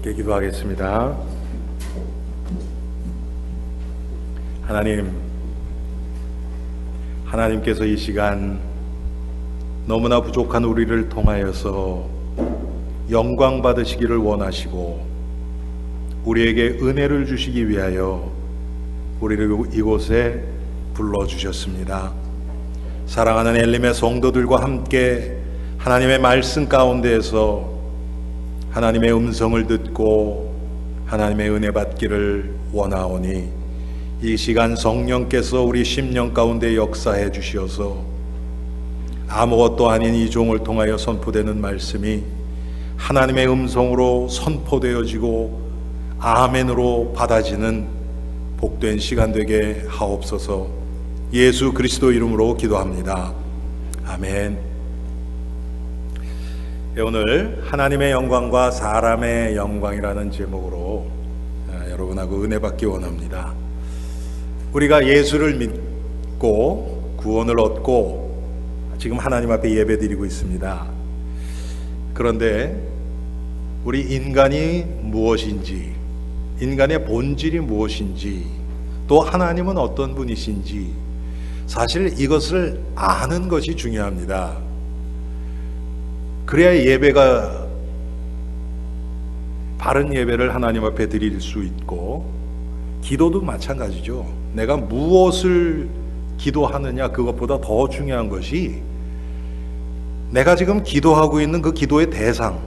함께 기도하겠습니다. 하나님께서 이 시간 너무나 부족한 우리를 통하여서 영광 받으시기를 원하시고 우리에게 은혜를 주시기 위하여 우리를 이곳에 불러주셨습니다. 사랑하는 엘림의 성도들과 함께 하나님의 말씀 가운데에서 하나님의 음성을 듣고 하나님의 은혜 받기를 원하오니 이 시간 성령께서 우리 심령 가운데 역사해 주시어서 아무것도 아닌 이 종을 통하여 선포되는 말씀이 하나님의 음성으로 선포되어지고 아멘으로 받아지는 복된 시간 되게 하옵소서. 예수 그리스도 이름으로 기도합니다. 아멘. 오늘 하나님의 영광과 사람의 영광이라는 제목으로 여러분하고 은혜 받기 원합니다. 우리가 예수를 믿고 구원을 얻고 지금 하나님 앞에 예배드리고 있습니다. 그런데 우리 인간이 무엇인지, 인간의 본질이 무엇인지, 또 하나님은 어떤 분이신지 사실 이것을 아는 것이 중요합니다. 그래야 예배가 바른 예배를 하나님 앞에 드릴 수 있고, 기도도 마찬가지죠. 내가 무엇을 기도하느냐, 그것보다 더 중요한 것이 내가 지금 기도하고 있는 그 기도의 대상,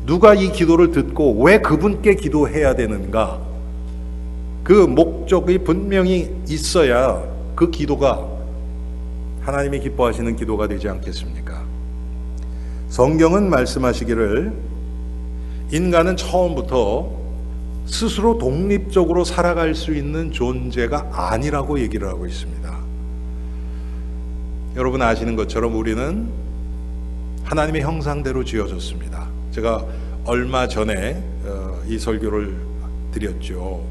누가 이 기도를 듣고 왜 그분께 기도해야 되는가, 그 목적이 분명히 있어야 그 기도가 하나님이 기뻐하시는 기도가 되지 않겠습니까? 성경은 말씀하시기를 인간은 처음부터 스스로 독립적으로 살아갈 수 있는 존재가 아니라고 얘기를 하고 있습니다. 여러분 아시는 것처럼 우리는 하나님의 형상대로 지어졌습니다. 제가 얼마 전에 이 설교를 드렸죠.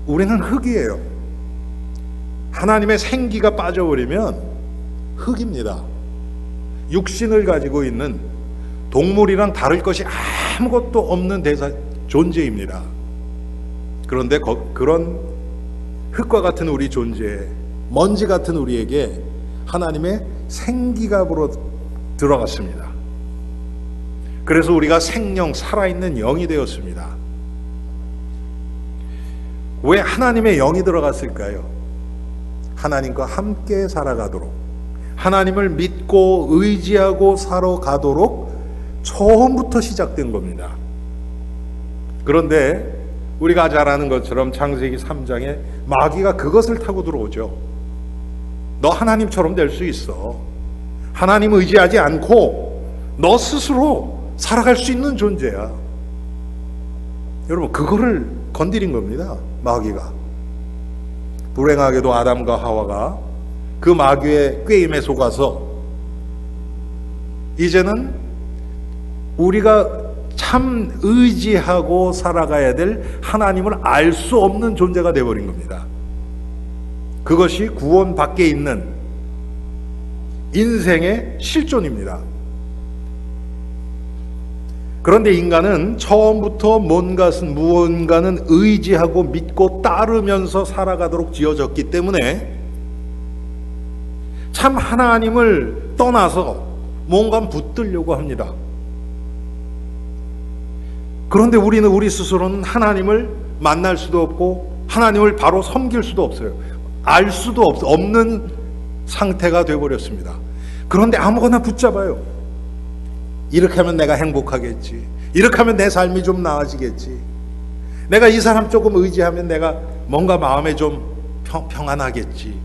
우리는 흙이에요. 하나님의 생기가 빠져버리면 흙입니다. 육신을 가지고 있는 동물이랑 다를 것이 아무것도 없는 존재입니다. 그런데 그런 흙과 같은 우리 존재, 먼지 같은 우리에게 하나님의 생기가 들어갔습니다. 그래서 우리가 생명, 살아있는 영이 되었습니다. 왜 하나님의 영이 들어갔을까요? 하나님과 함께 살아가도록, 하나님을 믿고 의지하고 살아가도록 처음부터 시작된 겁니다. 그런데 우리가 잘 아는 것처럼 창세기 3장에 마귀가 그것을 타고 들어오죠. 너 하나님처럼 될 수 있어. 하나님 의지하지 않고 너 스스로 살아갈 수 있는 존재야. 여러분, 그거를 건드린 겁니다. 마귀가. 불행하게도 아담과 하와가 그 마귀의 꾀임에 속아서 이제는 우리가 참 의지하고 살아가야 될 하나님을 알 수 없는 존재가 되어버린 겁니다. 그것이 구원 밖에 있는 인생의 실존입니다. 그런데 인간은 처음부터 무언가는 의지하고 믿고 따르면서 살아가도록 지어졌기 때문에 참 하나님을 떠나서 뭔가 붙들려고 합니다. 그런데 우리는 우리 스스로는 하나님을 만날 수도 없고 하나님을 바로 섬길 수도 없어요. 알 수도 없는 상태가 되어버렸습니다. 그런데 아무거나 붙잡아요. 이렇게 하면 내가 행복하겠지, 이렇게 하면 내 삶이 좀 나아지겠지, 내가 이 사람 조금 의지하면 내가 뭔가 마음에 좀 평안하겠지.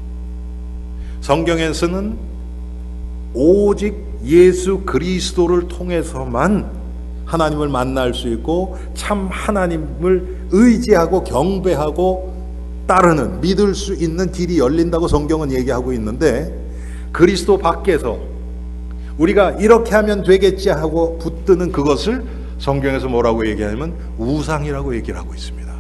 성경에서는 오직 예수 그리스도를 통해서만 하나님을 만날 수 있고 참 하나님을 의지하고 경배하고 따르는, 믿을 수 있는 길이 열린다고 성경은 얘기하고 있는데, 그리스도 밖에서 우리가 이렇게 하면 되겠지 하고 붙드는 그것을 성경에서 뭐라고 얘기하냐면 우상이라고 얘기를 하고 있습니다.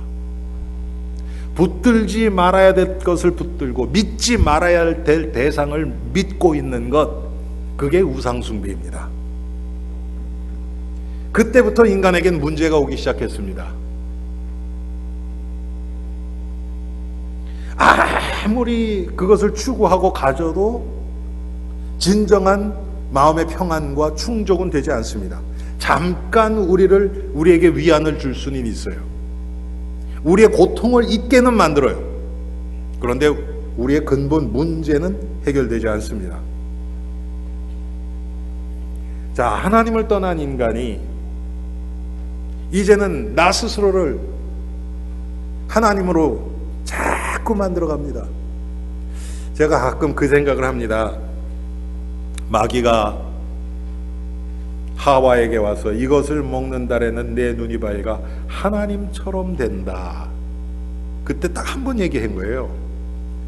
붙들지 말아야 될 것을 붙들고 믿지 말아야 될 대상을 믿고 있는 것, 그게 우상 숭배입니다. 그때부터 인간에겐 문제가 오기 시작했습니다. 아무리 그것을 추구하고 가져도 진정한 마음의 평안과 충족은 되지 않습니다. 잠깐 우리에게 위안을 줄 수는 있어요. 우리의 고통을 잊게는 만들어요. 그런데 우리의 근본 문제는 해결되지 않습니다. 자, 하나님을 떠난 인간이 이제는 나 스스로를 하나님으로 자꾸 만들어갑니다. 제가 가끔 그 생각을 합니다. 마귀가 하와에게 와서 이것을 먹는 달에는 내 눈이 밝아 하나님처럼 된다. 그때 딱 한 번 얘기한 거예요.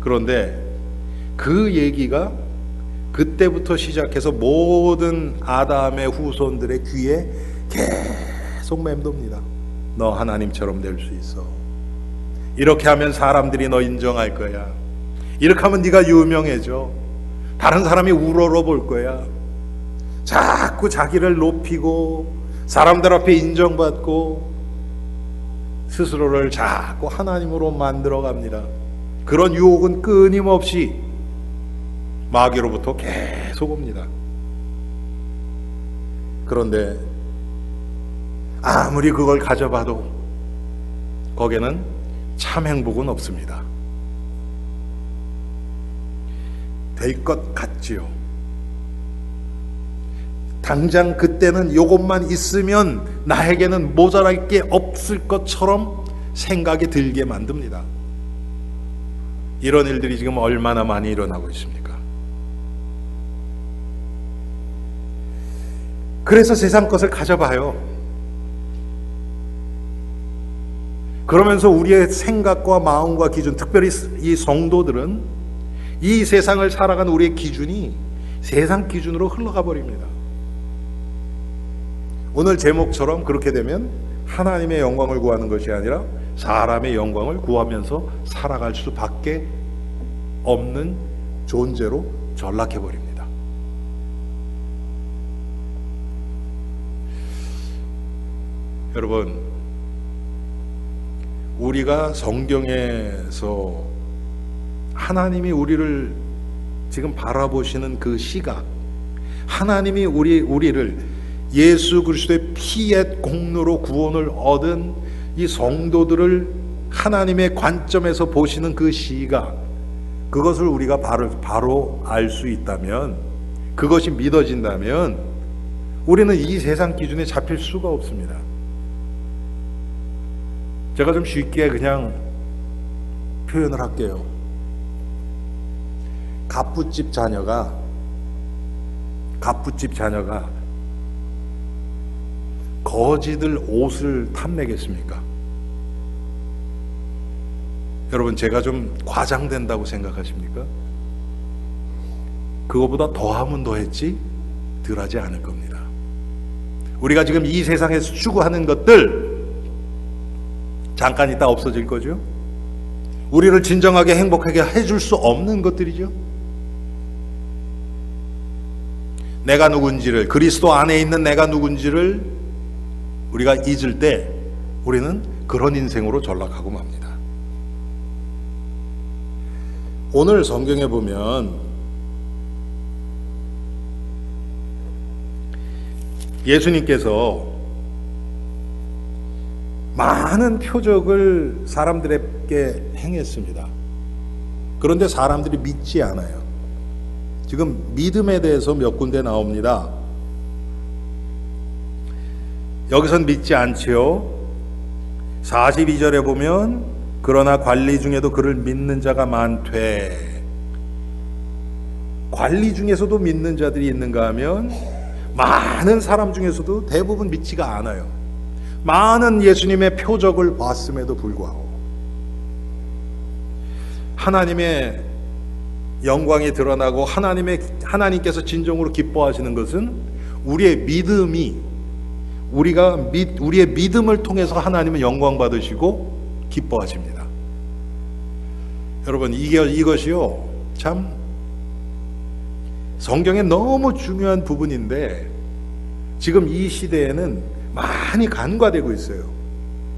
그런데 그 얘기가 그때부터 시작해서 모든 아담의 후손들의 귀에 계속 맴돕니다. 너 하나님처럼 될 수 있어. 이렇게 하면 사람들이 너 인정할 거야. 이렇게 하면 네가 유명해져. 다른 사람이 우러러 볼 거야. 자꾸 자기를 높이고 사람들 앞에 인정받고 스스로를 자꾸 하나님으로 만들어 갑니다. 그런 유혹은 끊임없이 마귀로부터 계속 옵니다. 그런데 아무리 그걸 가져봐도 거기에는 참 행복은 없습니다. 될 것 같지요. 당장 그때는 이것만 있으면 나에게는 모자랄 게 없을 것처럼 생각이 들게 만듭니다. 이런 일들이 지금 얼마나 많이 일어나고 있습니까? 그래서 세상 것을 가져봐요. 그러면서 우리의 생각과 마음과 기준, 특별히 이 성도들은 이 세상을 살아가는 우리의 기준이 세상 기준으로 흘러가 버립니다. 오늘 제목처럼 그렇게 되면 하나님의 영광을 구하는 것이 아니라 사람의 영광을 구하면서 살아갈 수밖에 없는 존재로 전락해 버립니다. 여러분, 우리가 성경에서 하나님이 우리를 지금 바라보시는 그 시각, 하나님이 우리를 예수 그리스도의 피의 공로로 구원을 얻은 이 성도들을 하나님의 관점에서 보시는 그 시각, 그것을 우리가 바로 알 수 있다면, 그것이 믿어진다면 우리는 이 세상 기준에 잡힐 수가 없습니다. 제가 좀 쉽게 그냥 표현을 할게요. 갑부집 자녀가 거지들 옷을 탐내겠습니까? 여러분, 제가 좀 과장된다고 생각하십니까? 그거보다 더하면 더했지 덜하지 않을 겁니다. 우리가 지금 이 세상에서 추구하는 것들 잠깐 있다 없어질 거죠. 우리를 진정하게 행복하게 해줄 수 없는 것들이죠. 내가 누군지를, 그리스도 안에 있는 내가 누군지를 우리가 잊을 때 우리는 그런 인생으로 전락하고 맙니다. 오늘 성경에 보면 예수님께서 많은 표적을 사람들에게 행했습니다. 그런데 사람들이 믿지 않아요. 지금 믿음에 대해서 몇 군데 나옵니다. 여기선 믿지 않지요. 42절에 보면 그러나 관리 중에도 그를 믿는 자가 많되, 관리 중에서도 믿는 자들이 있는가 하면 많은 사람 중에서도 대부분 믿지가 않아요. 많은 예수님의 표적을 봤음에도 불구하고 하나님의 영광이 드러나고 하나님께서 진정으로 기뻐하시는 것은 우리의 믿음이, 우리의 믿음을 통해서 하나님은 영광 받으시고 기뻐하십니다. 여러분, 이것이요 참 성경에 너무 중요한 부분인데 지금 이 시대에는 많이 간과되고 있어요.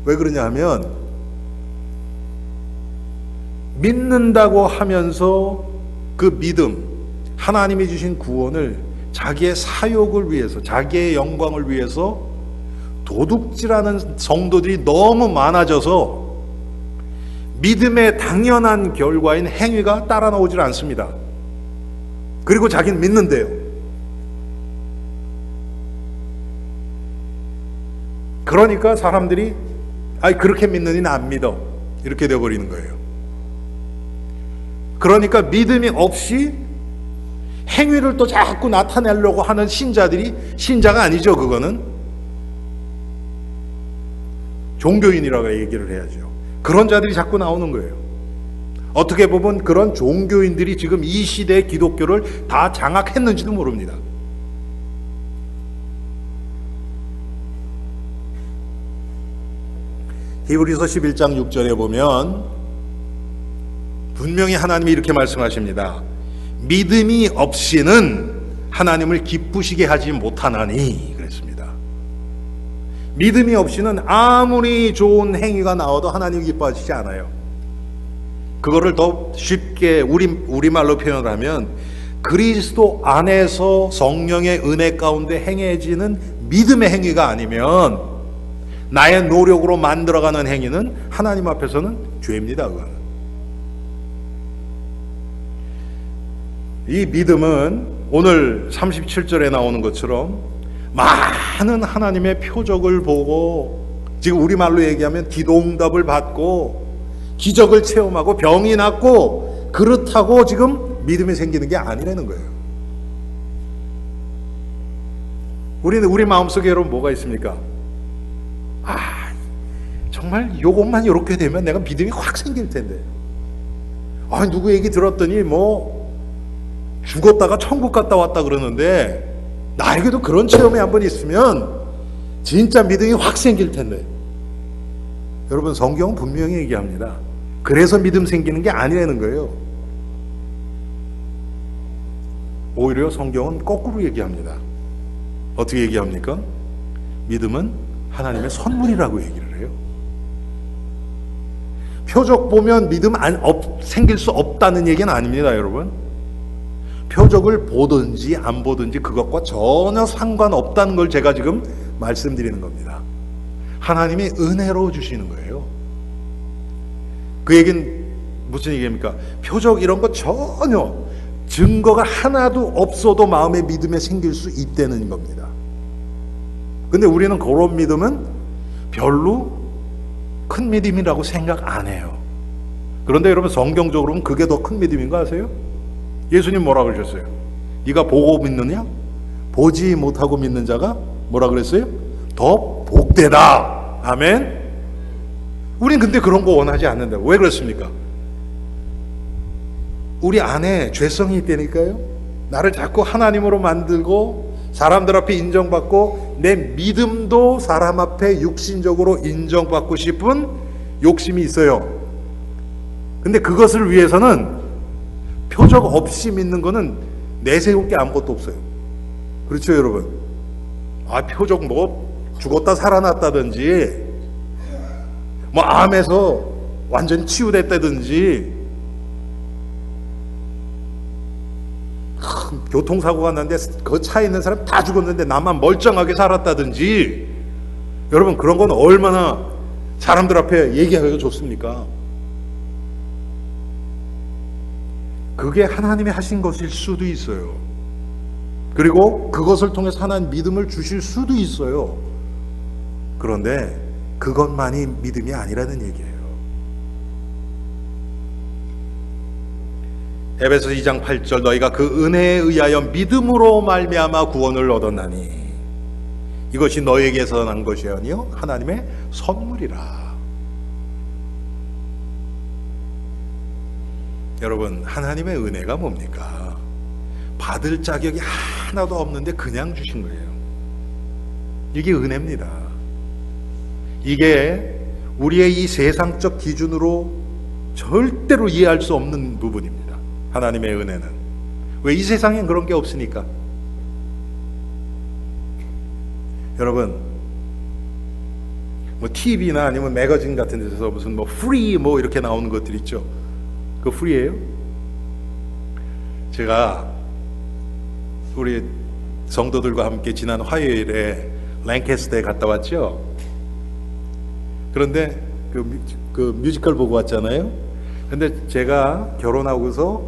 왜 그러냐 하면 믿는다고 하면서 그 믿음, 하나님이 주신 구원을 자기의 사욕을 위해서, 자기의 영광을 위해서 도둑질하는 성도들이 너무 많아져서 믿음의 당연한 결과인 행위가 따라 나오질 않습니다. 그리고 자기는 믿는데요. 그러니까 사람들이 그렇게 믿느니 나 안 믿어, 이렇게 되어버리는 거예요. 그러니까 믿음이 없이 행위를 또 자꾸 나타내려고 하는 신자들이 신자가 아니죠. 그거는 종교인이라고 얘기를 해야죠. 그런 자들이 자꾸 나오는 거예요. 어떻게 보면 그런 종교인들이 지금 이 시대의 기독교를 다 장악했는지도 모릅니다. 히브리서 11장 6절에 보면 분명히 하나님이 이렇게 말씀하십니다. 믿음이 없이는 하나님을 기쁘시게 하지 못하나니 그랬습니다. 믿음이 없이는 아무리 좋은 행위가 나와도 하나님이 기뻐하시지 않아요. 그거를 더 쉽게 우리말로 표현을 하면 그리스도 안에서 성령의 은혜 가운데 행해지는 믿음의 행위가 아니면 나의 노력으로 만들어가는 행위는 하나님 앞에서는 죄입니다. 그거는. 이 믿음은 오늘 37절에 나오는 것처럼 많은 하나님의 표적을 보고, 지금 우리말로 얘기하면 기도응답을 받고 기적을 체험하고 병이 낫고 그렇다고 지금 믿음이 생기는 게 아니라는 거예요. 우리는 우리 마음속에 여러분 뭐가 있습니까? 정말 요것만 이렇게 되면 내가 믿음이 확 생길 텐데, 누구 얘기 들었더니 뭐 죽었다가 천국 갔다 왔다 그러는데 나에게도 그런 체험이 한번 있으면 진짜 믿음이 확 생길 텐데. 여러분, 성경은 분명히 얘기합니다. 그래서 믿음 생기는 게 아니라는 거예요. 오히려 성경은 거꾸로 얘기합니다. 어떻게 얘기합니까? 믿음은 하나님의 선물이라고 얘기를 해요. 표적 보면 믿음 생길 수 없다는 얘기는 아닙니다, 여러분. 표적을 보든지 안 보든지 그것과 전혀 상관없다는 걸 제가 지금 말씀드리는 겁니다. 하나님이 은혜로 주시는 거예요. 그 얘기는 무슨 얘기입니까? 표적 이런 거 전혀 증거가 하나도 없어도 마음의 믿음에 생길 수 있다는 겁니다. 근데 우리는 그런 믿음은 별로 큰 믿음이라고 생각 안 해요. 그런데 여러분, 성경적으로는 그게 더 큰 믿음인 거 아세요? 예수님 뭐라 그러셨어요? 네가 보고 믿느냐? 보지 못하고 믿는 자가 뭐라 그랬어요? 더 복되다. 아멘. 우린 근데 그런 거 원하지 않는다. 왜 그렇습니까? 우리 안에 죄성이 있다니까요. 나를 자꾸 하나님으로 만들고 사람들 앞에 인정받고 내 믿음도 사람 앞에 육신적으로 인정받고 싶은 욕심이 있어요. 근데 그것을 위해서는 표적 없이 믿는 거는 내세울 게 아무것도 없어요. 그렇죠, 여러분? 표적 뭐 죽었다 살아났다든지 뭐 암에서 완전 치유됐다든지 교통사고가 났는데 그 차에 있는 사람 다 죽었는데 나만 멀쩡하게 살았다든지, 여러분, 그런 건 얼마나 사람들 앞에 얘기하기가 좋습니까? 그게 하나님이 하신 것일 수도 있어요. 그리고 그것을 통해서 하나님 믿음을 주실 수도 있어요. 그런데 그것만이 믿음이 아니라는 얘기예요. 에베소 2장 8절, 너희가 그 은혜에 의하여 믿음으로 말미암아 구원을 얻었나니 이것이 너희에게서 난 것이 아니요 하나님의 선물이라. 여러분, 하나님의 은혜가 뭡니까? 받을 자격이 하나도 없는데 그냥 주신 거예요. 이게 은혜입니다. 이게 우리의 이 세상적 기준으로 절대로 이해할 수 없는 부분입니다. 하나님의 은혜는. 왜? 이 세상엔 그런 게 없으니까. 여러분, 뭐 TV나 아니면 매거진 같은 데서 무슨 뭐 프리 뭐 이렇게 나오는 것들 있죠. 그거 프리예요? 제가 우리 성도들과 함께 지난 화요일에 랭캐스터에 갔다 왔죠. 그런데 그 뮤지컬 보고 왔잖아요. 근데 제가 결혼하고서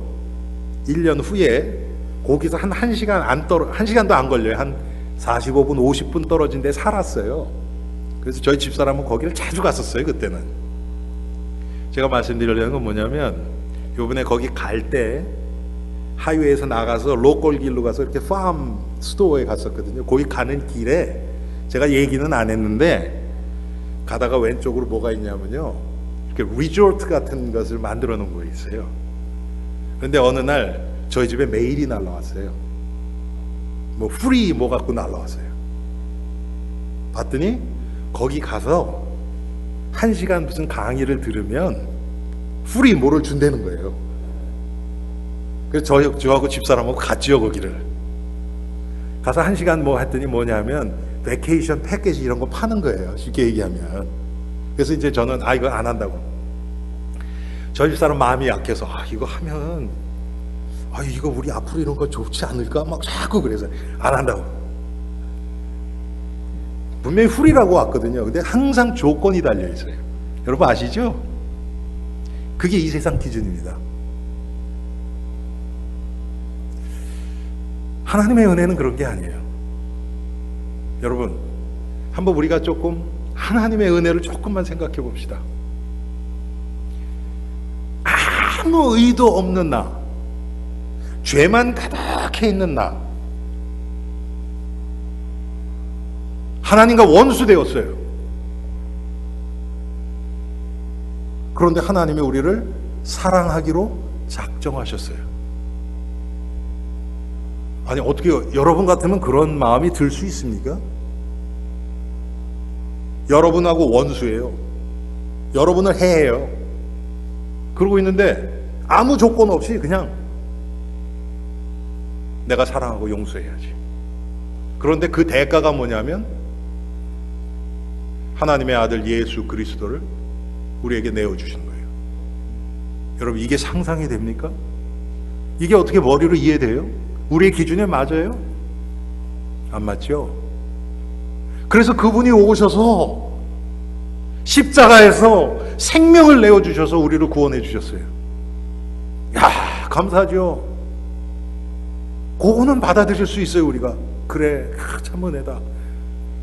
1년 후에 거기서 한 1시간도 안 걸려요. 한 45분, 50분 떨어진 데 살았어요. 그래서 저희 집사람은 거기를 자주 갔었어요, 그때는. 제가 말씀드리려는 건 뭐냐면, 요번에 거기 갈 때 하이웨이에서 나가서 로컬 길로 가서 이렇게 팜 스토어에 갔었거든요. 거기 가는 길에 제가 얘기는 안 했는데, 가다가 왼쪽으로 뭐가 있냐면요, 이렇게 리조트 같은 것을 만들어 놓은 거 있어요. 그런데 어느 날 저희 집에 메일이 날라왔어요. 뭐 프리 뭐 갖고 날라왔어요. 봤더니 거기 가서 1시간 무슨 강의를 들으면 프리 뭐를 준다는 거예요. 그래서 저하고 집사람하고 갔지요, 거기를. 가서 1시간 뭐 했더니 뭐냐면 베케이션 패키지 이런 거 파는 거예요, 쉽게 얘기하면. 그래서 이제 저는 이거 안 한다고. 저희 집사람 마음이 약해서 이거 하면 이거 우리 앞으로 이런 거 좋지 않을까 막 자꾸 그래서 안 한다고. 분명히 훌이라고 왔거든요. 근데 항상 조건이 달려 있어요. 여러분 아시죠? 그게 이 세상 기준입니다. 하나님의 은혜는 그런 게 아니에요. 여러분, 한번 우리가 조금 하나님의 은혜를 조금만 생각해 봅시다. 아무 의도 없는 나, 죄만 가득해 있는 나, 하나님과 원수 되었어요. 그런데 하나님이 우리를 사랑하기로 작정하셨어요. 아니, 어떻게 여러분 같으면 그런 마음이 들 수 있습니까? 여러분하고 원수예요. 여러분을 해해요. 그러고 있는데 아무 조건 없이 그냥 내가 사랑하고 용서해야지. 그런데 그 대가가 뭐냐면 하나님의 아들 예수 그리스도를 우리에게 내어주신 거예요. 여러분, 이게 상상이 됩니까? 이게 어떻게 머리로 이해돼요? 우리의 기준에 맞아요? 안 맞죠? 그래서 그분이 오셔서 십자가에서 생명을 내어주셔서 우리를 구원해 주셨어요. 야, 감사하죠? 그거는 받아들일 수 있어요, 우리가. 그래, 참 은혜다.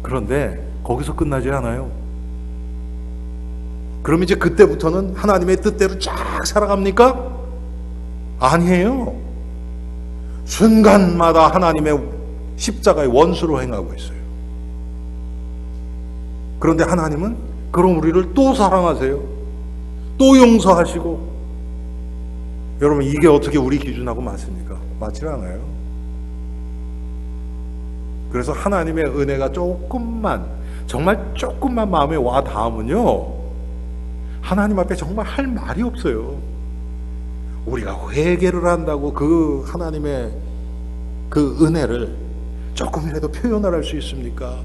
그런데 거기서 끝나지 않아요. 그럼 이제 그때부터는 하나님의 뜻대로 쫙 살아갑니까? 아니에요. 순간마다 하나님의 십자가의 원수로 행하고 있어요. 그런데 하나님은 그럼 우리를 또 사랑하세요. 또 용서하시고. 여러분, 이게 어떻게 우리 기준하고 맞습니까? 맞지 않아요. 그래서 하나님의 은혜가 조금만, 정말 조금만 마음에 와 닿으면요, 하나님 앞에 정말 할 말이 없어요. 우리가 회개를 한다고 그 하나님의 그 은혜를 조금이라도 표현을 할 수 있습니까?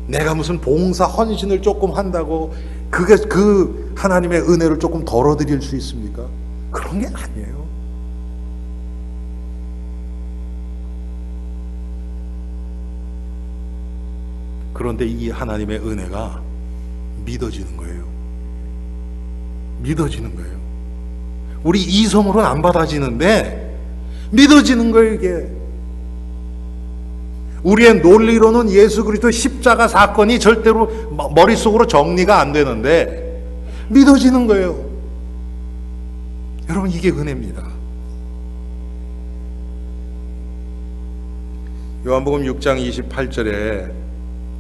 내가 무슨 봉사 헌신을 조금 한다고 그게 그 하나님의 은혜를 조금 덜어드릴 수 있습니까? 그런 게 아니에요. 그런데 이 하나님의 은혜가 믿어지는 거예요. 믿어지는 거예요. 우리 이성으로는 안 받아지는데 믿어지는 거예요, 이게. 우리의 논리로는 예수 그리스도 십자가 사건이 절대로 머릿속으로 정리가 안 되는데 믿어지는 거예요. 여러분, 이게 은혜입니다. 요한복음 6장 28절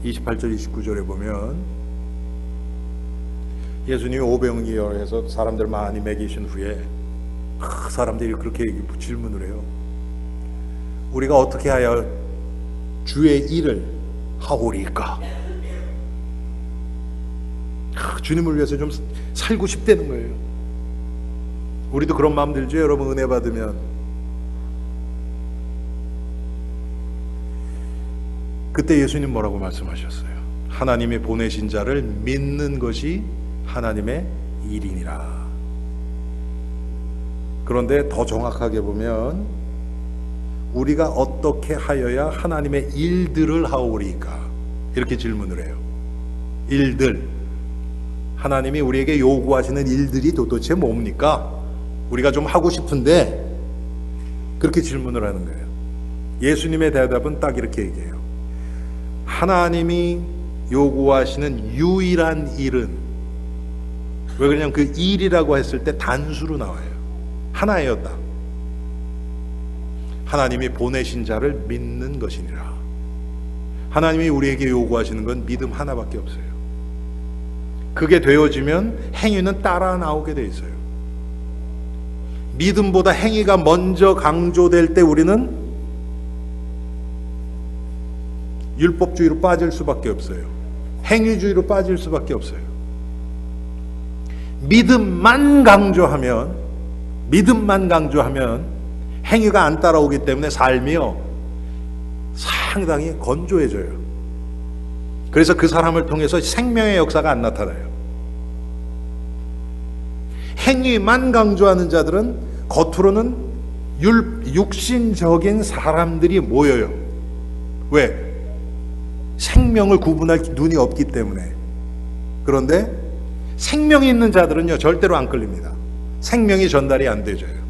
29절에 보면 예수님이 오병이어에서 사람들 많이 먹이신 후에 사람들이 그렇게 질문을 해요. 우리가 어떻게 하여 주의 일을 하오리까? 주님을 위해서 좀 살고 싶다는 거예요. 우리도 그런 마음 들죠, 여러분? 은혜 받으면. 그때 예수님 뭐라고 말씀하셨어요? 하나님이 보내신 자를 믿는 것이 하나님의 일이니라. 그런데 더 정확하게 보면 우리가 어떻게 하여야 하나님의 일들을 하오리까? 이렇게 질문을 해요. 일들, 하나님이 우리에게 요구하시는 일들이 도대체 뭡니까? 우리가 좀 하고 싶은데 그렇게 질문을 하는 거예요. 예수님의 대답은 딱 이렇게 얘기해요. 하나님이 요구하시는 유일한 일은, 왜 그러냐면 그 일이라고 했을 때 단수로 나와요. 하나예요, 딱. 하나님이 보내신 자를 믿는 것이니라. 하나님이 우리에게 요구하시는 건 믿음 하나밖에 없어요. 그게 되어지면 행위는 따라 나오게 돼 있어요. 믿음보다 행위가 먼저 강조될 때 우리는 율법주의로 빠질 수밖에 없어요. 행위주의로 빠질 수밖에 없어요. 믿음만 강조하면 행위가 안 따라오기 때문에 삶이요 상당히 건조해져요. 그래서 그 사람을 통해서 생명의 역사가 안 나타나요. 행위만 강조하는 자들은 겉으로는 육신적인 사람들이 모여요. 왜? 생명을 구분할 눈이 없기 때문에. 그런데 생명이 있는 자들은요 절대로 안 끌립니다. 생명이 전달이 안 되져요.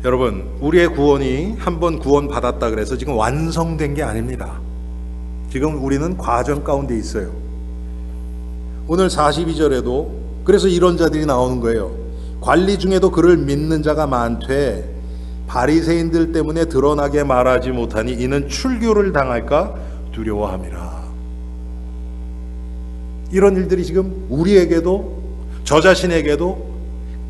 여러분, 우리의 구원이 한번 구원 받았다 그래서 지금 완성된 게 아닙니다. 지금 우리는 과정 가운데 있어요. 오늘 42절에도 그래서 이런 자들이 나오는 거예요. 관리 중에도 그를 믿는 자가 많되 바리새인들 때문에 드러나게 말하지 못하니 이는 출교를 당할까 두려워함이라. 이런 일들이 지금 우리에게도 저 자신에게도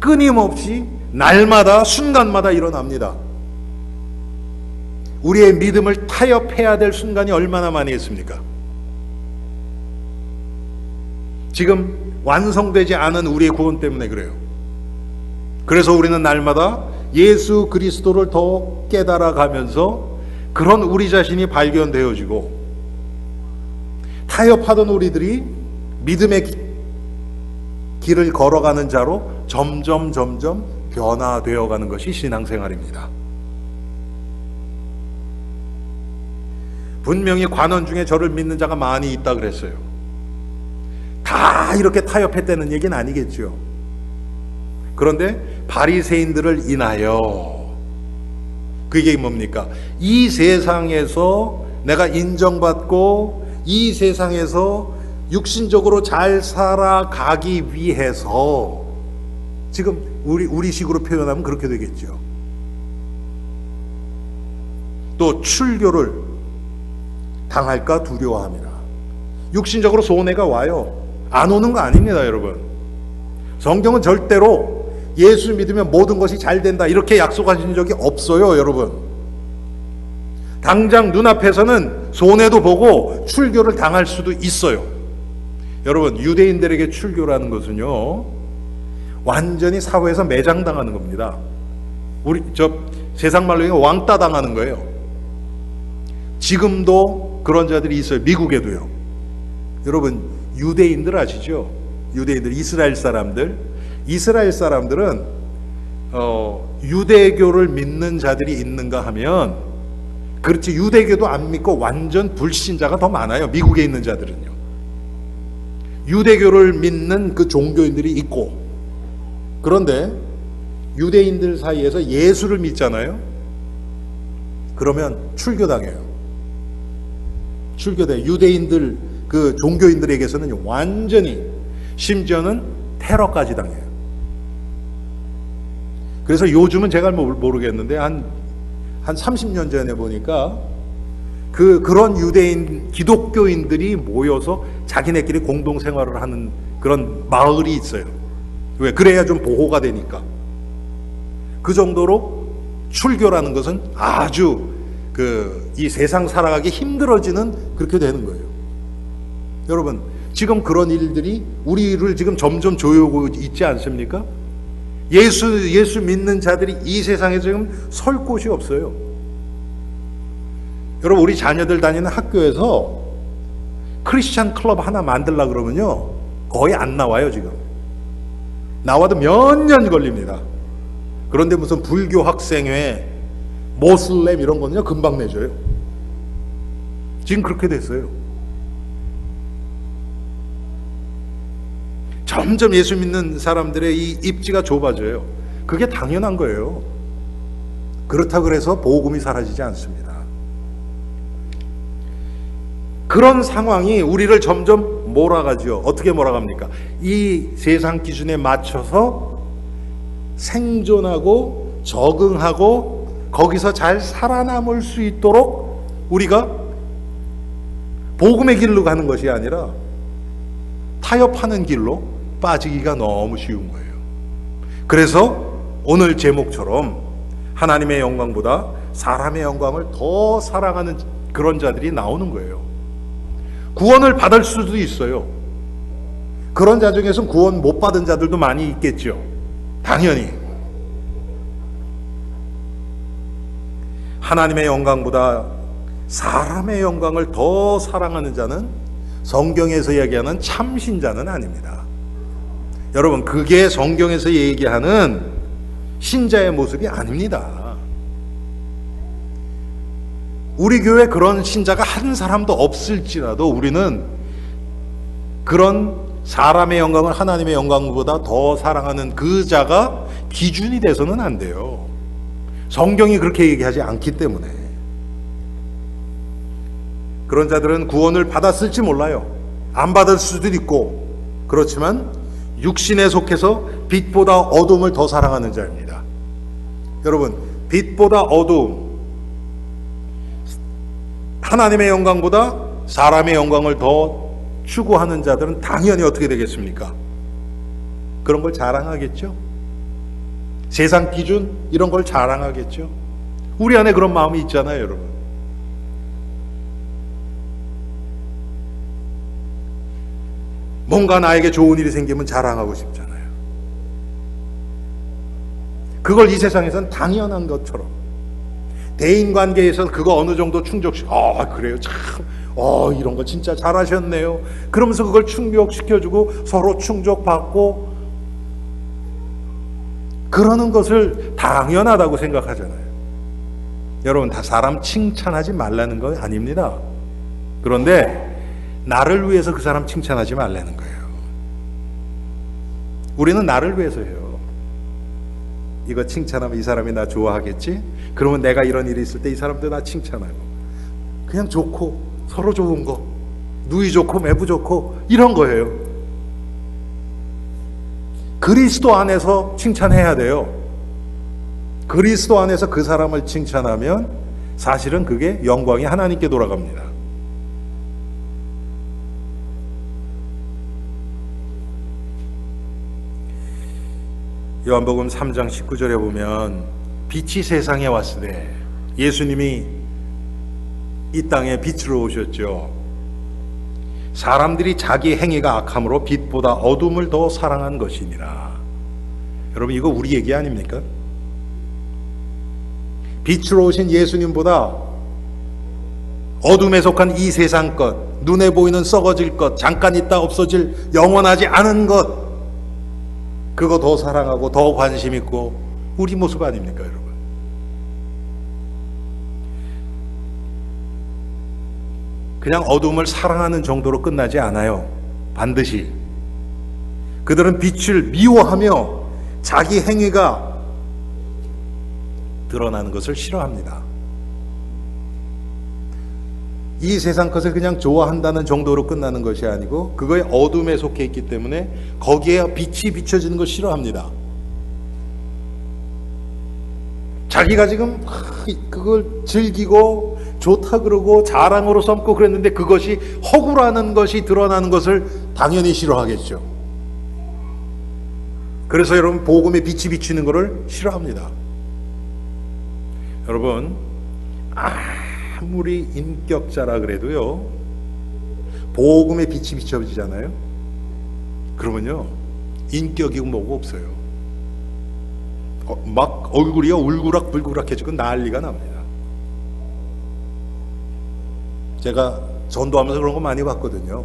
끊임없이 날마다 순간마다 일어납니다. 우리의 믿음을 타협해야 될 순간이 얼마나 많이 있습니까? 지금 완성되지 않은 우리의 구원 때문에 그래요. 그래서 우리는 날마다 예수 그리스도를 더 깨달아가면서 그런 우리 자신이 발견되어지고, 타협하던 우리들이 믿음의 길을 걸어가는 자로 점점 변화되어가는 것이 신앙생활입니다. 분명히 관원 중에 저를 믿는 자가 많이 있다 그랬어요. 다 이렇게 타협했다는 얘기는 아니겠죠. 그런데 바리새인들을 인하여, 그게 뭡니까? 이 세상에서 내가 인정받고 이 세상에서 육신적으로 잘 살아가기 위해서, 지금 우리식으로 표현하면 그렇게 되겠죠. 또 출교를 당할까 두려워함이라. 육신적으로 손해가 와요. 안 오는 거 아닙니다, 여러분. 성경은 절대로 예수 믿으면 모든 것이 잘 된다 이렇게 약속하신 적이 없어요, 여러분. 당장 눈앞에서는 손해도 보고 출교를 당할 수도 있어요. 여러분, 유대인들에게 출교라는 것은요 완전히 사회에서 매장당하는 겁니다. 세상 말로 왕따 당하는 거예요. 지금도 그런 자들이 있어요. 미국에도요. 여러분, 유대인들 아시죠? 유대인들, 이스라엘 사람들은 유대교를 믿는 자들이 있는가 하면, 그렇지, 유대교도 안 믿고 완전 불신자가 더 많아요. 미국에 있는 자들은요. 유대교를 믿는 그 종교인들이 있고, 그런데 유대인들 사이에서 예수를 믿잖아요. 그러면 출교당해요. 출교돼. 유대인들 그 종교인들에게서는 완전히, 심지어는 테러까지 당해요. 그래서 요즘은 제가 모르겠는데 한 30년 전에 보니까 그런 유대인 기독교인들이 모여서 자기네끼리 공동생활을 하는 그런 마을이 있어요. 왜? 그래야 좀 보호가 되니까. 그 정도로 출교라는 것은 아주 이 세상 살아가기 힘들어지는, 그렇게 되는 거예요. 여러분, 지금 그런 일들이 우리를 지금 점점 조여오고 있지 않습니까? 예수 믿는 자들이 이 세상에 지금 설 곳이 없어요. 여러분, 우리 자녀들 다니는 학교에서 크리스찬 클럽 하나 만들려고 그러면요, 거의 안 나와요. 지금 나와도 몇 년 걸립니다. 그런데 무슨 불교 학생회, 모슬렘 이런 거는요 금방 내줘요. 지금 그렇게 됐어요. 점점 예수 믿는 사람들의 이 입지가 좁아져요. 그게 당연한 거예요. 그렇다고 그래서 복음이 사라지지 않습니다. 그런 상황이 우리를 점점 몰아가죠. 어떻게 몰아갑니까? 이 세상 기준에 맞춰서 생존하고 적응하고 거기서 잘 살아남을 수 있도록 우리가 복음의 길로 가는 것이 아니라 타협하는 길로 빠지기가 너무 쉬운 거예요. 그래서 오늘 제목처럼 하나님의 영광보다 사람의 영광을 더 사랑하는 그런 자들이 나오는 거예요. 구원을 받을 수도 있어요. 그런 자 중에서는 구원 못 받은 자들도 많이 있겠죠. 당연히. 하나님의 영광보다 사람의 영광을 더 사랑하는 자는 성경에서 얘기하는 참신자는 아닙니다. 여러분, 그게 성경에서 얘기하는 신자의 모습이 아닙니다. 우리 교회에 그런 신자가 한 사람도 없을지라도 우리는 그런 사람의 영광을 하나님의 영광보다 더 사랑하는 그 자가 기준이 돼서는 안 돼요. 성경이 그렇게 얘기하지 않기 때문에. 그런 자들은 구원을 받았을지 몰라요. 안 받을 수도 있고. 그렇지만 육신에 속해서 빛보다 어둠을 더 사랑하는 자입니다. 여러분, 빛보다 어두움, 하나님의 영광보다 사람의 영광을 더 추구하는 자들은 당연히 어떻게 되겠습니까? 그런 걸 자랑하겠죠. 세상 기준 이런 걸 자랑하겠죠. 우리 안에 그런 마음이 있잖아요, 여러분. 뭔가 나에게 좋은 일이 생기면 자랑하고 싶잖아요. 그걸 이 세상에서는 당연한 것처럼, 대인관계에서는 그거 어느 정도 그래요, 참, 이런 거 진짜 잘하셨네요. 그러면서 그걸 충족시켜주고 서로 충족받고 그러는 것을 당연하다고 생각하잖아요. 여러분, 다 사람 칭찬하지 말라는 건 아닙니다. 그런데 나를 위해서 그 사람 칭찬하지 말라는 거예요. 우리는 나를 위해서 해요. 이거 칭찬하면 이 사람이 나 좋아하겠지? 그러면 내가 이런 일이 있을 때 이 사람도 나 칭찬하고, 그냥 좋고 서로 좋은 거, 누이 좋고 매부 좋고 이런 거예요. 그리스도 안에서 칭찬해야 돼요. 그리스도 안에서 그 사람을 칭찬하면 사실은 그게 영광이 하나님께 돌아갑니다. 요한복음 3장 19절에 보면 빛이 세상에 왔으되, 예수님이 이 땅에 빛으로 오셨죠. 사람들이 자기 행위가 악함으로 빛보다 어둠을 더 사랑한 것이니라. 여러분, 이거 우리 얘기 아닙니까? 빛으로 오신 예수님보다 어둠에 속한 이 세상 것, 눈에 보이는 썩어질 것, 잠깐 있다 없어질 영원하지 않은 것, 그거 더 사랑하고 더 관심 있고 우리 모습 아닙니까, 여러분? 그냥 어둠을 사랑하는 정도로 끝나지 않아요. 반드시 그들은 빛을 미워하며 자기 행위가 드러나는 것을 싫어합니다. 이 세상 것을 그냥 좋아한다는 정도로 끝나는 것이 아니고 그거의 어둠에 속해 있기 때문에 거기에 빛이 비춰지는 걸 싫어합니다. 자기가 지금 그걸 즐기고 좋다 그러고 자랑으로 삼고 그랬는데 그것이 허구라는 것이 드러나는 것을 당연히 싫어하겠죠. 그래서 여러분, 복음의 빛이 비치는 것을 싫어합니다. 여러분, 아무리 인격자라 그래도요, 복음의 빛이 비춰지잖아요. 그러면요, 인격이고 뭐고 없어요. 막 얼굴이요 울그락불그락해지고 난리가 납니다. 제가 전도하면서 그런 거 많이 봤거든요.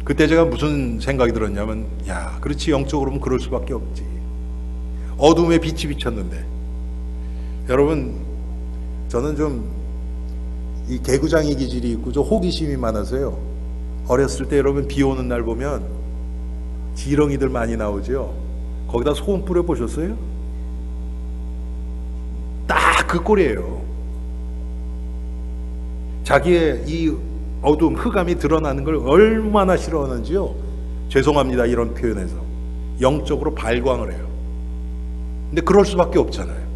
그때 제가 무슨 생각이 들었냐면, 야, 그렇지, 영적으로는 그럴 수밖에 없지. 어둠에 빛이 비쳤는데. 여러분, 저는 좀 이 개구장이 기질이 있고 좀 호기심이 많아서요. 어렸을 때 여러분 비 오는 날 보면 지렁이들 많이 나오죠. 거기다 소금 뿌려 보셨어요? 딱 그 꼴이에요. 자기의 이 어둠, 흑암이 드러나는 걸 얼마나 싫어하는지요. 죄송합니다, 이런 표현에서. 영적으로 발광을 해요. 근데 그럴 수밖에 없잖아요.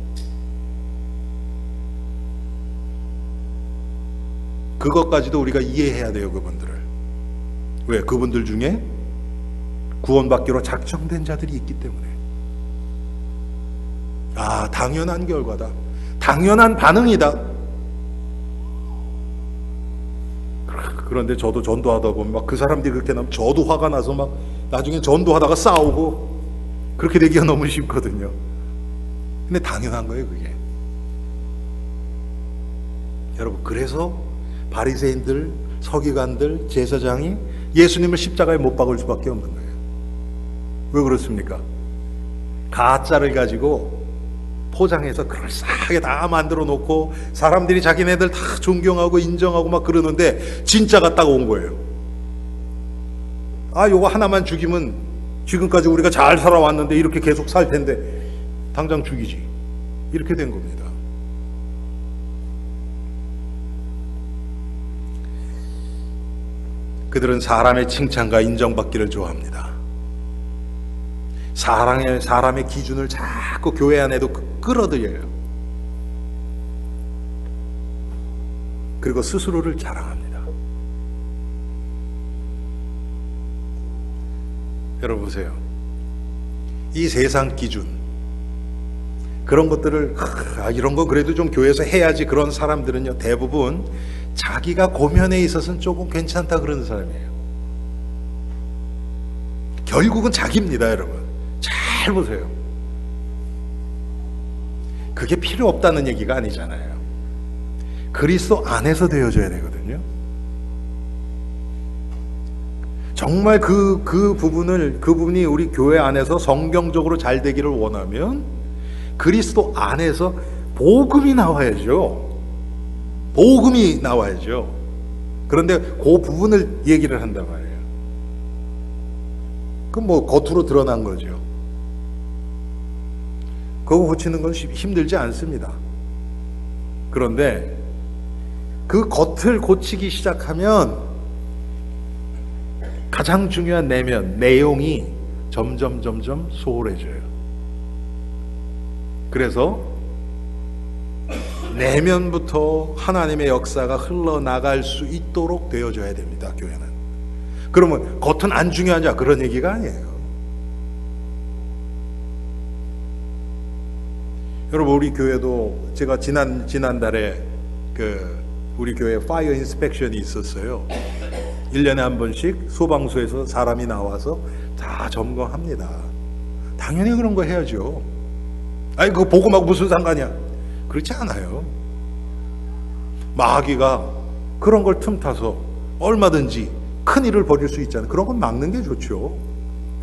그것까지도 우리가 이해해야 돼요, 그분들을. 왜? 그분들 중에 구원받기로 작정된 자들이 있기 때문에. 아, 당연한 결과다. 당연한 반응이다. 그런데 저도 전도하다 보면 막 그 사람들이 그렇게 나면 저도 화가 나서 막 나중에 전도하다가 싸우고 그렇게 되기가 너무 쉽거든요. 근데 당연한 거예요, 그게. 여러분, 그래서 바리새인들, 서기관들, 제사장이 예수님을 십자가에 못 박을 수밖에 없는 거예요. 왜 그렇습니까? 가짜를 가지고 포장해서 그럴싸하게 다 만들어 놓고 사람들이 자기네들 다 존경하고 인정하고 막 그러는데 진짜가 딱 온 거예요. 아, 요거 하나만 죽이면 지금까지 우리가 잘 살아왔는데 이렇게 계속 살 텐데 당장 죽이지. 이렇게 된 겁니다. 그들은 사람의 칭찬과 인정받기를 좋아합니다. 사람의 기준을 자꾸 교회 안에도 끌어들여요. 그리고 스스로를 자랑합니다. 여러분 보세요. 이 세상 기준, 그런 것들을 이런 건 그래도 좀 교회에서 해야지, 그런 사람들은요, 대부분 자기가 고면에 있어서는 조금 괜찮다 그러는 사람이에요. 결국은 자기입니다, 여러분. 잘 보세요. 그게 필요 없다는 얘기가 아니잖아요. 그리스도 안에서 되어져야 되거든요. 정말 그 부분이 우리 교회 안에서 성경적으로 잘 되기를 원하면 그리스도 안에서 복음이 나와야죠. 복음이 나와야죠. 그런데 그 부분을 얘기를 한단 말이에요. 그럼 뭐 겉으로 드러난 거죠. 그거 고치는 건 힘들지 않습니다. 그런데 그 겉을 고치기 시작하면 가장 중요한 내용이 점점 소홀해져요. 그래서 내면부터 하나님의 역사가 흘러나갈 수 있도록 되어져야 됩니다, 교회는. 그러면 겉은 안 중요하냐, 그런 얘기가 아니에요. 여러분, 우리 교회도 제가 지난달에 우리 교회 파이어 인스펙션이 있었어요. 1년에 한 번씩 소방서에서 사람이 나와서 다 점검합니다. 당연히 그런 거 해야죠. 아니, 그거 복음하고 무슨 상관이야? 그렇지 않아요. 마귀가 그런 걸 틈타서 얼마든지 큰 일을 벌일 수 있잖아요. 그런 건 막는 게 좋죠.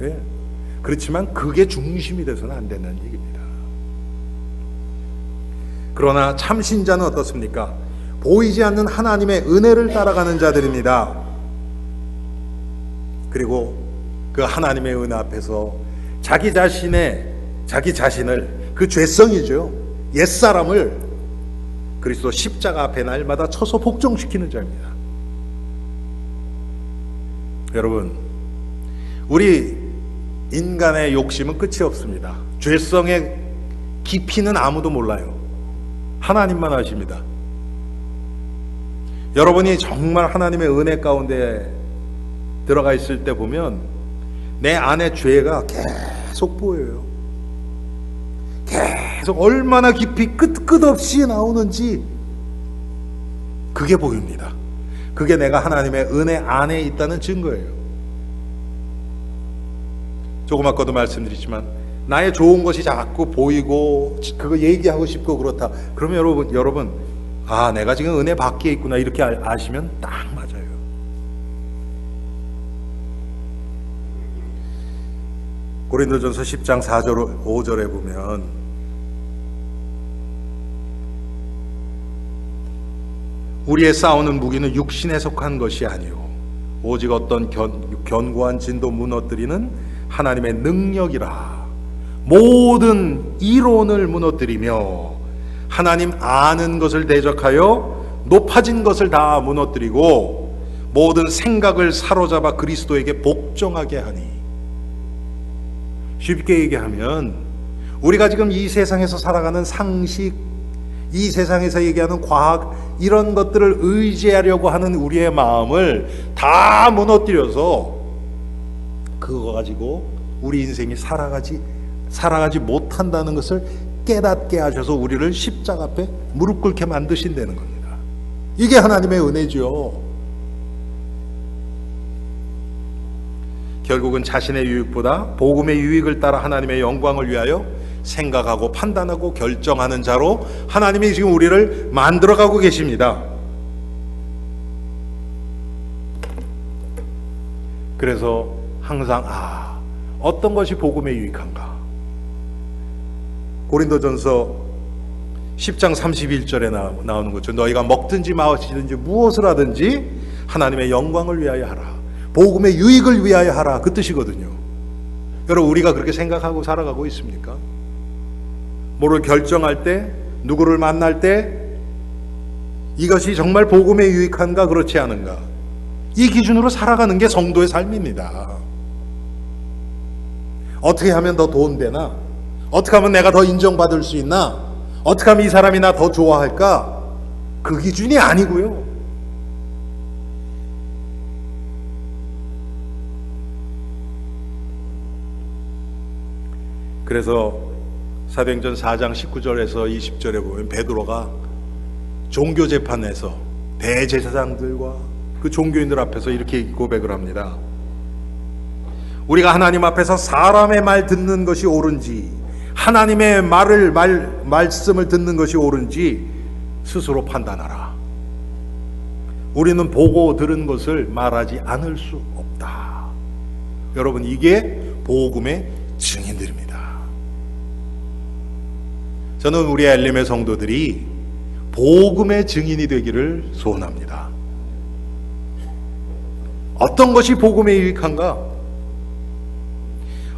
예. 그렇지만 그게 중심이 돼서는 안 된다는 얘기입니다. 그러나 참신자는 어떻습니까? 보이지 않는 하나님의 은혜를 따라가는 자들입니다. 그리고 그 하나님의 은혜 앞에서 자기 자신을, 그 죄성이죠, 옛사람을 그리스도 십자가 앞에 날마다 쳐서 복종시키는 자입니다. 여러분, 우리 인간의 욕심은 끝이 없습니다. 죄성의 깊이는 아무도 몰라요. 하나님만 아십니다. 여러분이 정말 하나님의 은혜 가운데 들어가 있을 때 보면 내 안에 죄가 계속 보여요. 계속 얼마나 깊이 끝없이 나오는지 그게 보입니다. 그게 내가 하나님의 은혜 안에 있다는 증거예요. 조금 아까도 말씀드렸지만 나의 좋은 것이 자꾸 보이고 그거 얘기하고 싶고 그렇다. 그러면 여러분 아, 내가 지금 은혜 밖에 있구나, 이렇게 아시면 딱 맞아요. 고린도전서 10장 4절 5절에 보면 우리의 싸우는 무기는 육신에 속한 것이 아니요 오직 어떤 견고한 진도 무너뜨리는 하나님의 능력이라. 모든 이론을 무너뜨리며 하나님 아는 것을 대적하여 높아진 것을 다 무너뜨리고 모든 생각을 사로잡아 그리스도에게 복종하게 하니. 쉽게 얘기하면 우리가 지금 이 세상에서 살아가는 상식, 이 세상에서 얘기하는 과학, 이런 것들을 의지하려고 하는 우리의 마음을 다 무너뜨려서 그거 가지고 우리 인생이 살아가지 못한다는 것을 깨닫게 하셔서 우리를 십자가 앞에 무릎 꿇게 만드신다는 겁니다. 이게 하나님의 은혜죠. 결국은 자신의 유익보다 복음의 유익을 따라 하나님의 영광을 위하여 생각하고 판단하고 결정하는 자로 하나님이 지금 우리를 만들어가고 계십니다. 그래서 항상 어떤 것이 복음에 유익한가? 고린도전서 10장 31절에 나오는 거죠. 너희가 먹든지 마시든지 무엇을 하든지 하나님의 영광을 위하여 하라. 복음의 유익을 위하여 하라. 그 뜻이거든요. 여러분, 우리가 그렇게 생각하고 살아가고 있습니까? 뭐를 결정할 때, 누구를 만날 때 이것이 정말 복음에 유익한가 그렇지 않은가, 이 기준으로 살아가는 게 성도의 삶입니다. 어떻게 하면 더 돈 되나? 어떻게 하면 내가 더 인정받을 수 있나? 어떻게 하면 이 사람이 나 더 좋아할까? 그 기준이 아니고요. 그래서 사도행전 4장 19절에서 20절에 보면 베드로가 종교재판에서 대제사장들과 그 종교인들 앞에서 이렇게 고백을 합니다. 우리가 하나님 앞에서 사람의 말 듣는 것이 옳은지 하나님의 말씀을 듣는 것이 옳은지 스스로 판단하라. 우리는 보고 들은 것을 말하지 않을 수 없다. 여러분, 이게 복음의 증인들입니다. 저는 우리 엘림의 성도들이 복음의 증인이 되기를 소원합니다. 어떤 것이 복음에 유익한가?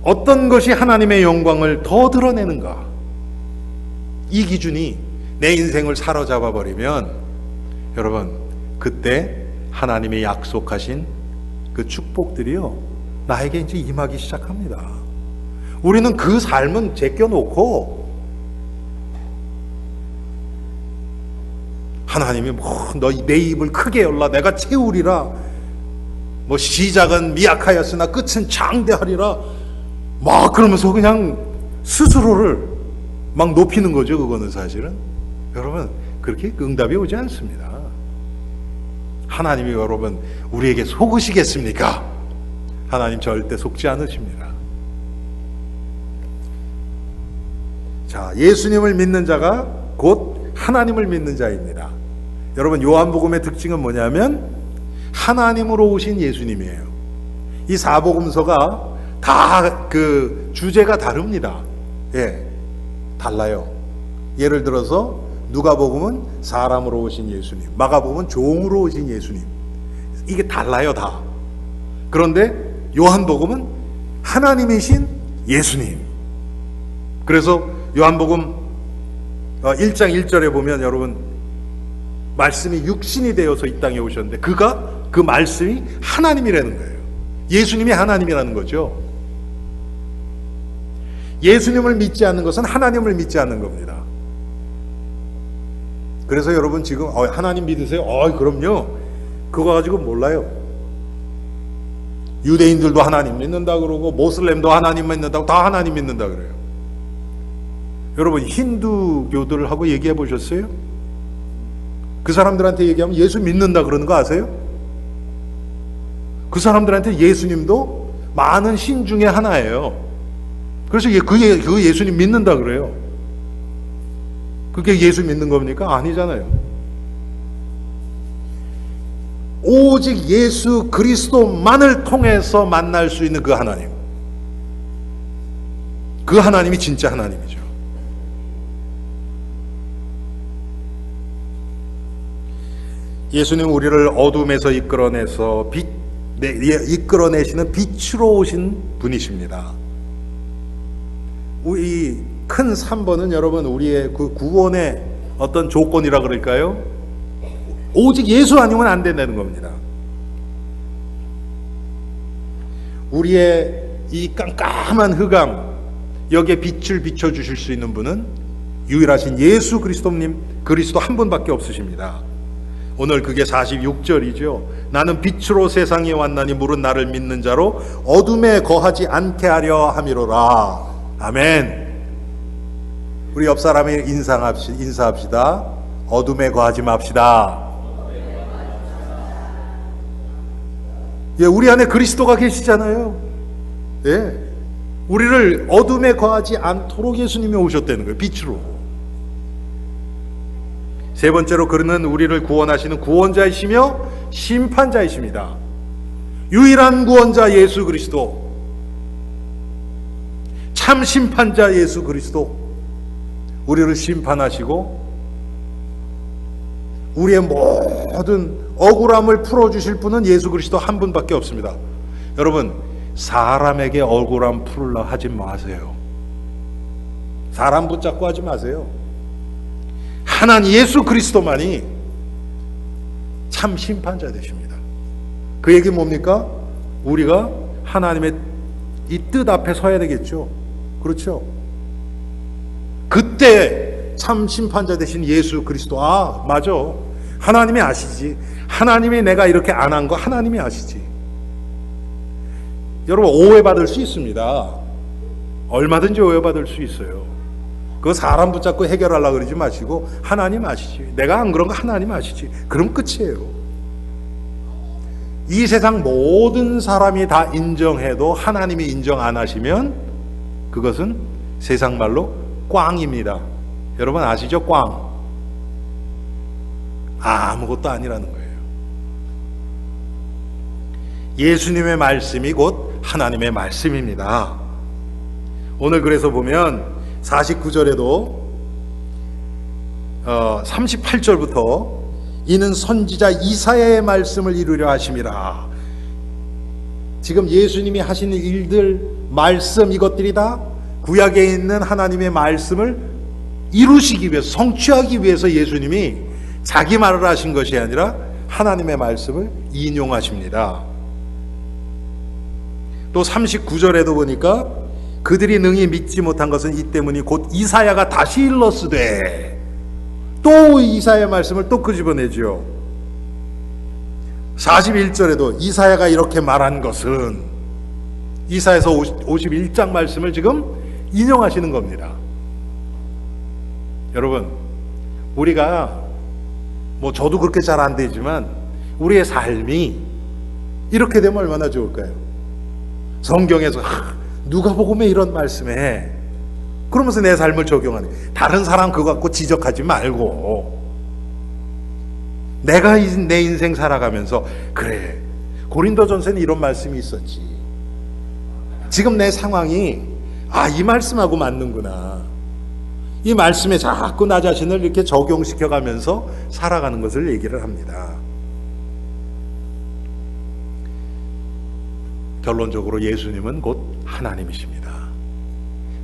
어떤 것이 하나님의 영광을 더 드러내는가? 이 기준이 내 인생을 사로잡아 버리면 여러분, 그때 하나님이 약속하신 그 축복들이요, 나에게 이제 임하기 시작합니다. 우리는 그 삶은 제껴놓고 하나님이 너 내 입을 크게 열라 내가 채우리라, 시작은 미약하였으나 끝은 장대하리라, 그러면서 그냥 스스로를 막 높이는 거죠. 그거는 사실은 여러분, 그렇게 응답이 오지 않습니다. 하나님이 여러분 우리에게 속으시겠습니까? 하나님 절대 속지 않으십니다. 자, 예수님을 믿는 자가 곧 하나님을 믿는 자입니다. 여러분, 요한복음의 특징은 뭐냐면 하나님으로 오신 예수님이에요. 이 사복음서가 다 그 주제가 다릅니다. 달라요. 예를 들어서 누가복음은 사람으로 오신 예수님, 마가복음은 종으로 오신 예수님, 이게 달라요 다. 그런데 요한복음은 하나님이신 예수님. 그래서 요한복음 1장 1절에 보면 여러분, 말씀이 육신이 되어서 이 땅에 오셨는데 그 말씀이 하나님이라는 거예요. 예수님이 하나님이라는 거죠. 예수님을 믿지 않는 것은 하나님을 믿지 않는 겁니다. 그래서 여러분 지금 하나님 믿으세요? 그럼요. 그거 가지고 몰라요. 유대인들도 하나님 믿는다 그러고 모슬렘도 하나님 믿는다고, 다 하나님 믿는다 그래요. 여러분, 힌두교들을 하고 얘기해 보셨어요? 그 사람들한테 얘기하면 예수 믿는다 그러는 거 아세요? 그 사람들한테 예수님도 많은 신 중에 하나예요. 그래서 그 예수님 믿는다 그래요. 그게 예수 믿는 겁니까? 아니잖아요. 오직 예수 그리스도만을 통해서 만날 수 있는 그 하나님, 그 하나님이 진짜 하나님이죠. 예수님 우리를 어둠에서 이끌어내서 이끌어내시는 빛으로 오신 분이십니다. 이 큰 3번은 여러분 우리의 그 구원의 어떤 조건이라 그럴까요? 오직 예수 아니면 안 된다는 겁니다. 우리의 이 깜깜한 흑암, 여기에 빛을 비춰주실 수 있는 분은 유일하신 예수 그리스도님, 그리스도 한 분밖에 없으십니다. 오늘 그게 46절이죠. 나는 빛으로 세상에 왔나니 물은 나를 믿는 자로 어둠에 거하지 않게 하려 함이로라. 아멘. 우리 옆 사람이 인사합시다. 어둠에 거하지 맙시다. 예, 우리 안에 그리스도가 계시잖아요. 예, 우리를 어둠에 거하지 않도록 예수님이 오셨다는 거예요. 빛으로. 세 번째로 그는 우리를 구원하시는 구원자이시며 심판자이십니다. 유일한 구원자 예수 그리스도, 참 심판자 예수 그리스도, 우리를 심판하시고 우리의 모든 억울함을 풀어주실 분은 예수 그리스도 한 분밖에 없습니다. 여러분, 사람에게 억울함 풀으려 하지 마세요. 사람 붙잡고 하지 마세요. 하나님 예수 그리스도만이 참 심판자 되십니다. 그 얘기 뭡니까? 우리가 하나님의 이 뜻 앞에 서야 되겠죠. 그렇죠? 그때 참 심판자 되신 예수 그리스도, 아 맞아, 하나님이 아시지. 하나님이 내가 이렇게 안 한 거 하나님이 아시지. 여러분, 오해받을 수 있습니다. 얼마든지 오해받을 수 있어요. 그거 사람 붙잡고 해결하려고 그러지 마시고 하나님 아시지. 내가 안 그런 거 하나님 아시지. 그럼 끝이에요. 이 세상 모든 사람이 다 인정해도 하나님이 인정 안 하시면 그것은 세상 말로 꽝입니다. 여러분 아시죠? 꽝. 아무것도 아니라는 거예요. 예수님의 말씀이 곧 하나님의 말씀입니다. 오늘 그래서 보면 49절에도 38절부터 이는 선지자 이사야의 말씀을 이루려 하심이라. 지금 예수님이 하시는 일들, 말씀, 이것들이 다 구약에 있는 하나님의 말씀을 이루시기 위해서, 성취하기 위해서 예수님이 자기 말을 하신 것이 아니라 하나님의 말씀을 인용하십니다. 또 39절에도 보니까 그들이 능히 믿지 못한 것은 이 때문이 곧 이사야가 다시 일렀으되, 또 이사야 말씀을 또 끄집어내죠. 41절에도 이사야가 이렇게 말한 것은, 이사야서 51장 말씀을 지금 인용하시는 겁니다. 여러분, 우리가 저도 그렇게 잘 안 되지만 우리의 삶이 이렇게 되면 얼마나 좋을까요? 성경에서 누가복음에 이런 말씀해, 그러면서 내 삶을 적용하는, 다른 사람 그거 갖고 지적하지 말고 내가 내 인생 살아가면서, 그래, 고린도전서에는 이런 말씀이 있었지, 지금 내 상황이 이 말씀하고 맞는구나, 이 말씀에 자꾸 나 자신을 이렇게 적용시켜가면서 살아가는 것을 얘기를 합니다. 결론적으로 예수님은 곧 하나님이십니다.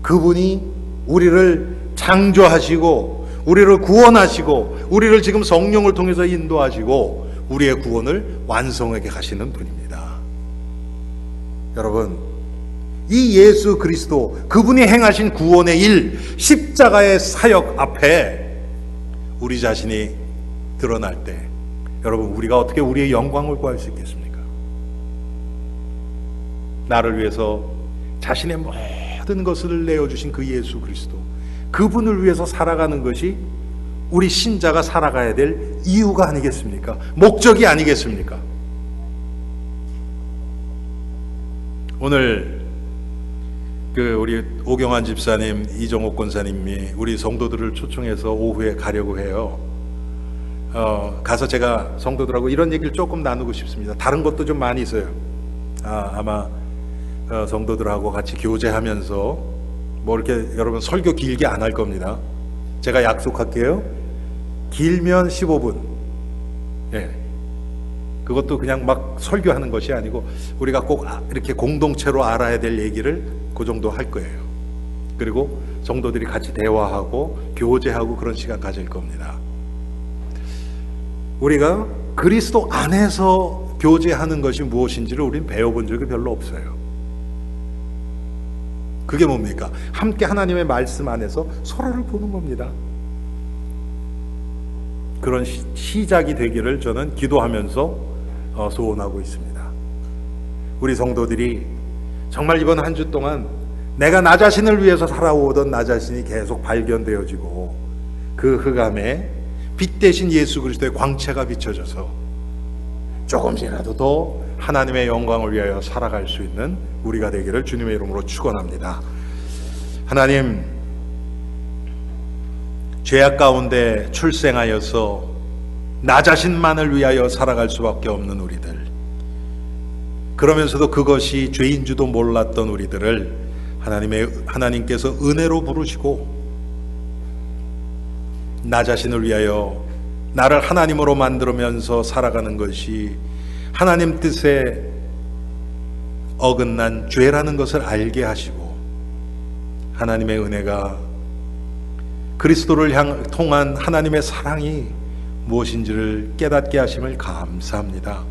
그분이 우리를 창조하시고 우리를 구원하시고 우리를 지금 성령을 통해서 인도하시고 우리의 구원을 완성하게 하시는 분입니다. 여러분, 이 예수 그리스도, 그분이 행하신 구원의 일, 십자가의 사역 앞에 우리 자신이 드러날 때, 여러분, 우리가 어떻게 우리의 영광을 구할 수 있겠습니까? 나를 위해서 자신의 모든 것을 내어주신 그 예수 그리스도, 그분을 위해서 살아가는 것이 우리 신자가 살아가야 될 이유가 아니겠습니까? 목적이 아니겠습니까? 오늘 우리 오경환 집사님, 이정옥 권사님이 우리 성도들을 초청해서 오후에 가려고 해요. 가서 제가 성도들하고 이런 얘기를 조금 나누고 싶습니다. 다른 것도 좀 많이 있어요. 아마 성도들하고 같이 교제하면서 뭐 이렇게 여러분 설교 길게 안 할 겁니다. 제가 약속할게요. 길면 15분. 예. 그것도 그냥 막 설교하는 것이 아니고 우리가 꼭 이렇게 공동체로 알아야 될 얘기를 그 정도 할 거예요. 그리고 성도들이 같이 대화하고 교제하고 그런 시간 가질 겁니다. 우리가 그리스도 안에서 교제하는 것이 무엇인지를 우리는 배워본 적이 별로 없어요. 그게 뭡니까? 함께 하나님의 말씀 안에서 서로를 보는 겁니다. 그런 시작이 되기를 저는 기도하면서 소원하고 있습니다. 우리 성도들이 정말 이번 한 주 동안 내가 나 자신을 위해서 살아오던 나 자신이 계속 발견되어지고 그 흑암에 빛 대신 예수 그리스도의 광채가 비춰져서 조금씩이라도 더 하나님의 영광을 위하여 살아갈 수 있는 우리가 되기를 주님의 이름으로 축원합니다. 하나님, 죄악 가운데 출생하여서 나 자신만을 위하여 살아갈 수밖에 없는 우리들, 그러면서도 그것이 죄인 줄도 몰랐던 우리들을 하나님께서 은혜로 부르시고 나 자신을 위하여 나를 하나님으로 만들면서 살아가는 것이 하나님 뜻에 어긋난 죄라는 것을 알게 하시고 하나님의 은혜가 그리스도를 통한 하나님의 사랑이 무엇인지를 깨닫게 하심을 감사합니다.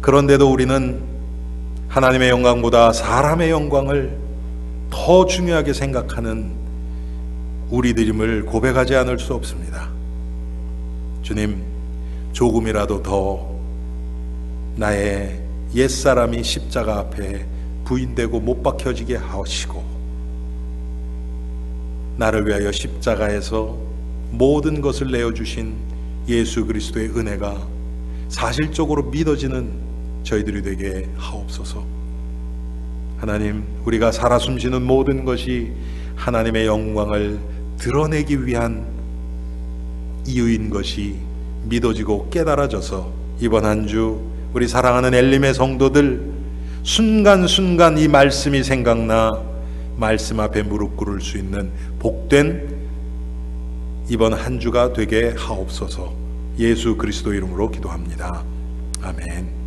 그런데도 우리는 하나님의 영광보다 사람의 영광을 더 중요하게 생각하는 우리들임을 고백하지 않을 수 없습니다. 주님, 조금이라도 더 나의 옛사람이 십자가 앞에 부인되고 못 박혀지게 하시고 나를 위하여 십자가에서 모든 것을 내어주신 예수 그리스도의 은혜가 사실적으로 믿어지는 저희들이 되게 하옵소서. 하나님, 우리가 살아 숨쉬는 모든 것이 하나님의 영광을 드러내기 위한 이유인 것이 믿어지고 깨달아져서 이번 한 주 우리 사랑하는 엘림의 성도들 순간순간 이 말씀이 생각나 말씀 앞에 무릎 꿇을 수 있는 복된 이번 한 주가 되게 하옵소서. 예수 그리스도 이름으로 기도합니다. 아멘.